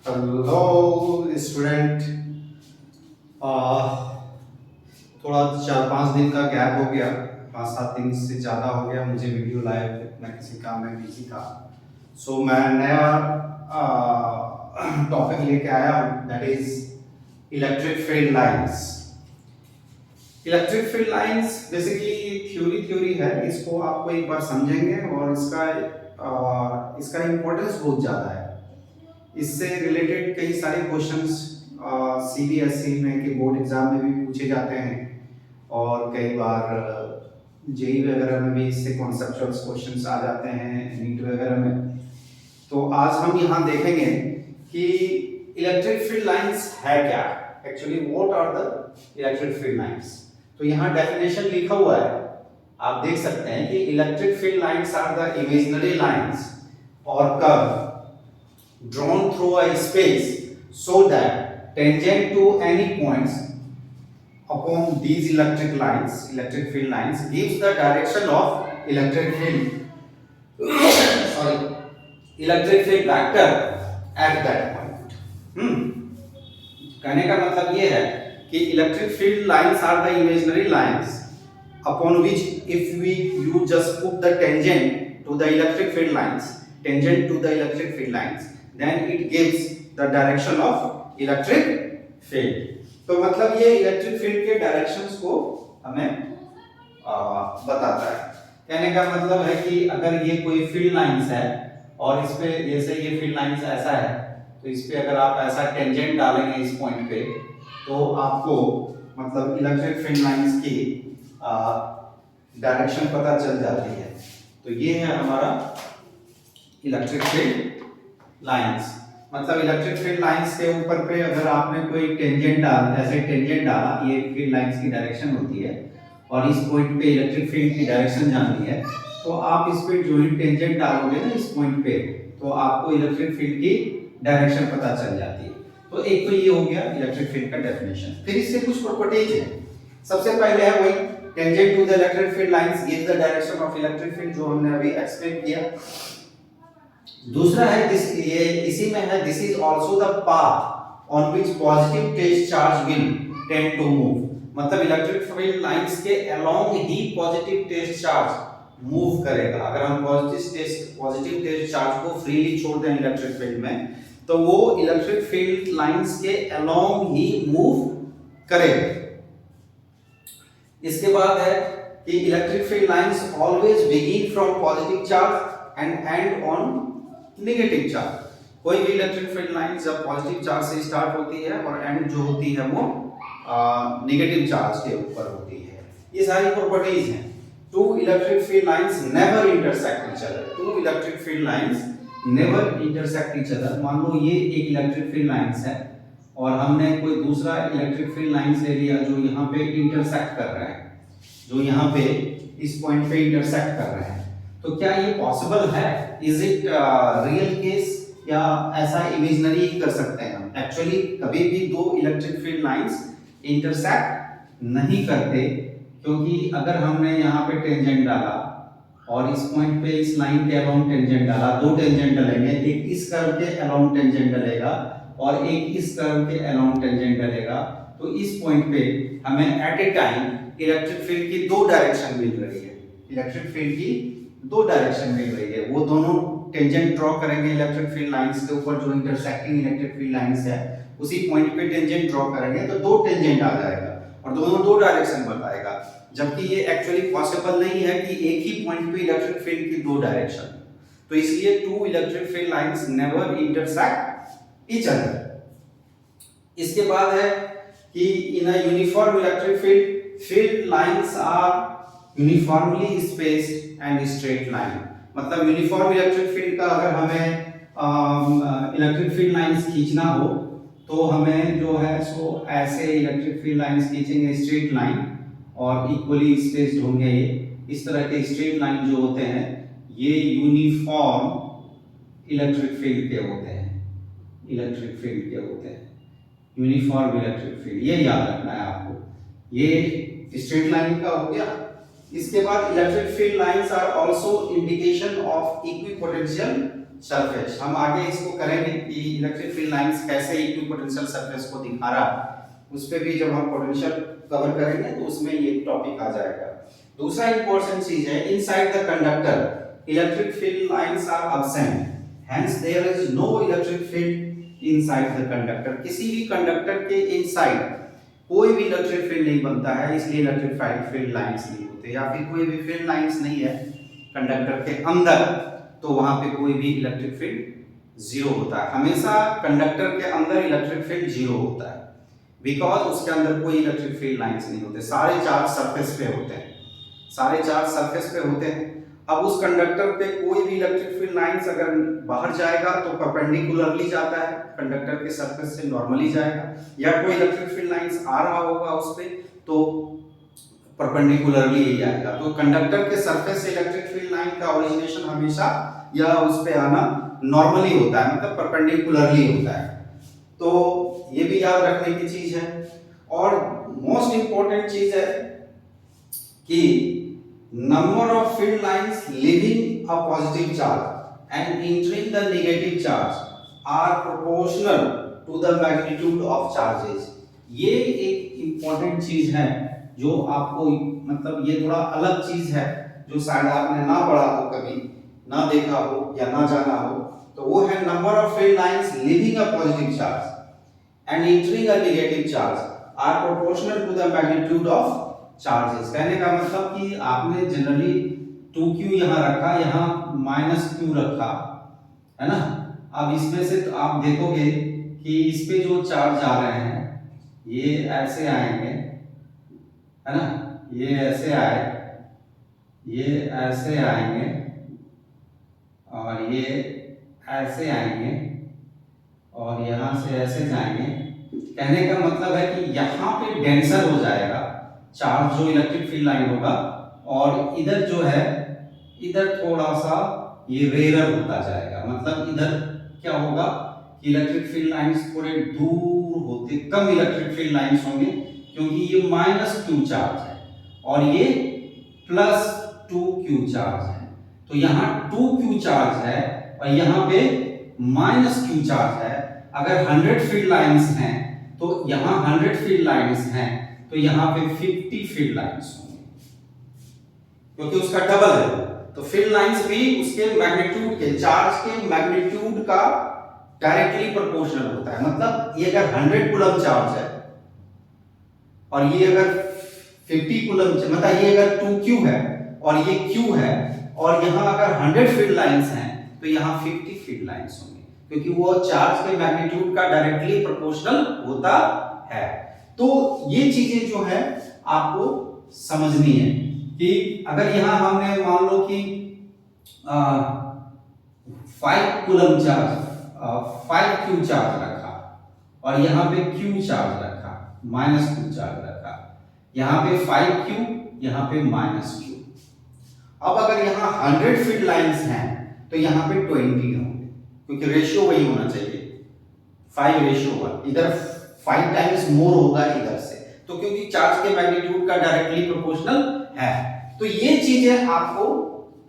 Hello student. थोड़ा 4-5 दिन का गैप हो गया, 5-7 दिन से ज़्यादा हो गया मुझे वीडियो लाए हुए। मैं किसी काम में बिजी था। सो मैं नया टॉपिक लेके आया हूँ, that is electric field lines. Electric field lines basically theory है, इसको आपको एक बार समझेंगे और इसका इम्पोर्टेंस बहुत ज़्यादा है। इससे रिलेटेड कई सारे क्वेश्चंस सीबीएसई में के बोर्ड एग्जाम में भी पूछे जाते हैं और कई बार जेई वगैरह में भी इससे कॉन्सेप्चुअल क्वेश्चंस आ जाते हैं, नीट वगैरह में। तो आज हम यहाँ देखेंगे कि इलेक्ट्रिक फील्ड लाइंस है क्या, actually what are the electric field lines. तो यहाँ डेफिनेशन लिखा हुआ है, आप देख सकते हैं कि electric field lines are the imaginary lines और curve drawn through a space so that tangent to any points upon these electric field lines gives the direction of electric field sorry electric field vector at that point। कहने का मतलब ये है कि electric field lines are the imaginary lines upon which if you just put the tangent to the electric field lines then it gives the direction of electric field। तो मतलब ये electric field के डायरेक्शंस को हमें बताता है। कहने का मतलब है कि अगर ये कोई फील्ड लाइंस है और इस पे जैसे ये फील्ड लाइंस ऐसा है, तो इस पे अगर आप ऐसा टेंजेंट डालेंगे इस पॉइंट पे, तो आपको मतलब इलेक्ट्रिक फील्ड लाइंस की डायरेक्शन पता चल जाती है। तो ये है हमारा इलेक्ट्रिक फील्ड लाइंस। मतलब इलेक्ट्रिक फील्ड लाइंस के ऊपर पे अगर आपने कोई टेंजेंट डाला, ये फील्ड लाइंस की डायरेक्शन होती है और इस पॉइंट पे इलेक्ट्रिक फील्ड की डायरेक्शन जाननी है, तो आप इस पे जो टेंजेंट डालोगे ना इस पॉइंट पे, तो आपको इलेक्ट्रिक फील्ड की डायरेक्शन पता चल जाती है। तो एक तो ये हो गया इलेक्ट्रिक फील्ड का डेफिनेशन। फिर इससे कुछ प्रॉपर्टीज हैं। सबसे पहले है वही tangent to the electric field lines gives the direction of electric field, जो हमने अभी एक्सप्लेन किया। दूसरा है इसी में है this is also the path on which positive test charge will tend to move. मतलब इलेक्ट्रिक फील्ड लाइंस के अलोंग ही पॉजिटिव टेस्ट चार्ज मूव करेगा। अगर हम पॉजिटिव टेस्ट चार्ज को फ्रीली छोड़ दें इलेक्ट्रिक फील्ड में, तो वो इलेक्ट्रिक फील्ड लाइंस के अलोंग ही मूव करेगा। इसके बाद है कि electric field lines always begin from positive charge and end on negative charge. कोई भी इलेक्ट्रिक फील्ड लाइन जब पॉजिटिव चार्ज से स्टार्ट होती है और एंड जो होती है वो नेगेटिव चार्ज के ऊपर होती है। ये सारी प्रॉपर्टीज हैं। Two electric field lines never intersect each other. Two electric field lines never intersect each other. मान लो ये एक इलेक्ट्रिक फील्ड लाइंस है और हमने कोई दूसरा इलेक्ट्रिक फील्ड लाइंस ले लिया जो यहाँ पे इंटरसेक्ट कर रहा है, जो यहाँ पे इस पॉइंट पे इंटरसेक्ट कर रहे हैं। तो क्या ये पॉसिबल है? इज इट रियल केस या ऐसा इमेजिनरी कर सकते हैं हम? एक्चुअली कभी भी दो इलेक्ट्रिक फील्ड लाइंस इंटरसेक्ट नहीं करते, क्योंकि अगर हमने यहाँ पे टेंजेंट डाला और इस पॉइंट पे इस लाइन के अलोंग टेंजेंट डाला, दो टेंजेंट डलेंगे, एक इस कर्व के अलोंग टेंजेंट डलेगा और एक इस कर्व के अलोंग टेंजेंट डलेगा, तो इस पॉइंट पे हमें at a time electric field की दो डायरेक्शन मिल रही है। इलेक्ट्रिक फील्ड की दो डायरेक्शन मिल रही है। वो दोनों टेंजेंट ड्रॉ करेंगे इलेक्ट्रिक फील्ड लाइंस के ऊपर, जो इंटरसेक्टिंग इलेक्ट्रिक फील्ड लाइंस है उसी पॉइंट पे टेंजेंट ड्रॉ करेंगे, तो दो टेंजेंट आ जाएगा और दोनों दो डायरेक्शन बताएगा। जबकि ये एक्चुअली पॉसिबल नहीं है कि एक ही पॉइंट पे इलेक्ट्रिक फील्ड की दो डायरेक्शन। तो इसलिए two electric field lines never intersect each other. इसके बाद है कि in a uniform electric field lines are uniformly spaced and straight line. मतलब यूनिफॉर्म इलेक्ट्रिक फील्ड का अगर हमें इलेक्ट्रिक फील्ड लाइंस खींचना हो, तो हमें जो है सो ऐसे इलेक्ट्रिक फील्ड लाइंस खींचेंगे स्ट्रेट लाइन और इक्वली स्पेस्ड होंगे। ये इस तरह के स्ट्रेट लाइन जो होते हैं ये यूनिफॉर्म इलेक्ट्रिक फील्ड के होते हैं। इलेक्ट्रिक फील्ड के होते हैं यूनिफॉर्म इलेक्ट्रिक फील्ड, ये याद रखना है आपको। ये स्ट्रेट लाइन का हो गया। इसके बाद electric field lines are also indication of equipotential surface. हम आगे इसको करेंगे कि इलेक्ट्रिक फील्ड लाइंस कैसे इक्विपोटेंशियल सरफेस को दिखा रहा है, उस पे भी जब हम पोटेंशियल कवर करेंगे तो उसमें ये टॉपिक आ जाएगा। दूसरा इंपॉर्टेंट चीज है, inside the conductor electric field lines are absent, hence there is no electric field inside the conductor. किसी भी कंडक्टर के इनसाइड कोई भी इलेक्ट्रिक फील्ड नहीं बनता है, इसलिए इलेक्ट्रिक फील्ड लाइंस नहीं होते, या फिर कोई भी फील्ड लाइंस नहीं है कंडक्टर के अंदर, तो वहां पे कोई भी इलेक्ट्रिक फील्ड जीरो होता है। हमेशा कंडक्टर के अंदर इलेक्ट्रिक फील्ड जीरो होता है, बिकॉज उसके अंदर कोई इलेक्ट्रिक फील्ड लाइंस नहीं होते, सारे चार्ज सरफेस पे होते हैं, सारे चार्ज सरफेस पे होते हैं। अब उस कंडक्टर पे कोई भी इलेक्ट्रिक फील्ड लाइंस अगर बाहर जाएगा तो परपेंडिकुलरली जाता है, कंडक्टर के सरफेस से नॉर्मली जाएगा, या कोई इलेक्ट्रिक फील्ड लाइंस आ रहा होगा उस पे तो परपेंडिकुलरली ही आएगा। तो कंडक्टर के सरफेस से इलेक्ट्रिक फील्ड लाइन का ओरिजिनेशन हमेशा या उस पे आना नॉर्मली होता है, मतलब परपेंडिकुलरली होता है। तो ये भी याद रखने की चीज है। और मोस्ट इंपॉर्टेंट चीज है कि number of field lines leaving a positive charge and entering the negative charge are proportional to the magnitude of charges। ये एक important चीज है जो आपको, मतलब ये थोड़ा अलग चीज है जो शायद आपने ना पढ़ा हो, कभी ना देखा हो या ना जाना हो, तो वो है number of field lines leaving a positive charge and entering a negative charge are proportional to the magnitude of charges. कहने का मतलब कि आपने जनरली 2q यहाँ रखा, यहाँ -q रखा है ना। अब इसमें से तो आप देखोगे कि इस पे जो चार्ज आ रहे हैं ये ऐसे आएंगे, है ना, ये ऐसे आए, ये ऐसे आएंगे और ये ऐसे आएंगे और यहाँ से ऐसे जाएंगे। कहने का मतलब है कि यहाँ पे डेंसर हो जाएगा चार्ज जो इलेक्ट्रिक फील्ड लाइन होगा, और इधर जो है इधर थोड़ा सा ये रेयर होता जाएगा। मतलब इधर क्या होगा कि इलेक्ट्रिक फील्ड लाइंस थोड़े दूर होते, कम इलेक्ट्रिक फील्ड लाइंस होंगे, क्योंकि ये -q चार्ज है और ये +2q चार्ज है। तो यहाँ 2q चार्ज है और यहाँ पे -q चार्ज है। अगर 100 फील्ड लाइंस हैं तो यहाँ 100 फील्ड लाइंस हैं, तो यहाँ पे 50 फील्ड लाइंस होंगे, क्योंकि उसका डबल है। तो फील्ड लाइंस भी उसके मैग्नीट्यूड के, चार्ज के मैग्नीट्यूड का डायरेक्टली प्रोपोर्शनल होता है। मतलब ये अगर 100 कूलम चार्ज है और ये अगर 50 कूलम, मतलब ये अगर 2q है और ये q है, और यहाँ अगर 100 फील्ड लाइंस हैं तो यहाँ 50 फील्ड लाइंस होंगे, क्योंकि वो चार्ज के मैग्नीट्यूड का डायरेक्टली प्रोपोर्शनल होता है। तो ये चीजें जो है आपको समझनी है कि अगर यहां हमने मान लो कि 5 कूलम चार्ज, 5q चार्ज रखा और यहाँ पे q चार्ज रखा, -q चार्ज रखा, यहाँ पे 5q, यहाँ पे -q। अब अगर यहाँ 100 फील्ड लाइंस हैं तो यहाँ पे 20 होंगे, क्योंकि रेशियो वही होना चाहिए 5:1। इधर 5 टाइम्स मोर होगा इधर से, तो क्योंकि चार्ज के मैग्नीट्यूड का डायरेक्टली प्रोपोर्शनल है। तो ये चीजें आपको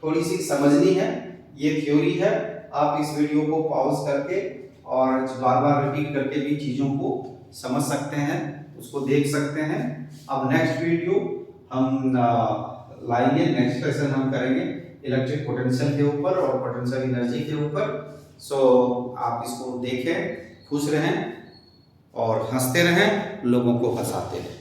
थोड़ी सी समझनी है, ये थ्योरी है। आप इस वीडियो को पॉज करके और बार बार रिपीट करके भी चीजों को समझ सकते हैं, उसको देख सकते हैं। अब नेक्स्ट वीडियो हम लाएंगे, नेक्स्ट सेशन हम करेंगे इलेक्ट्रिक पोटेंशियल के ऊपर और पोटेंशियल एनर्जी के ऊपर। सो आप इसको देखें, खुश रहें और हंसते रहें, लोगों को हंसाते रहें।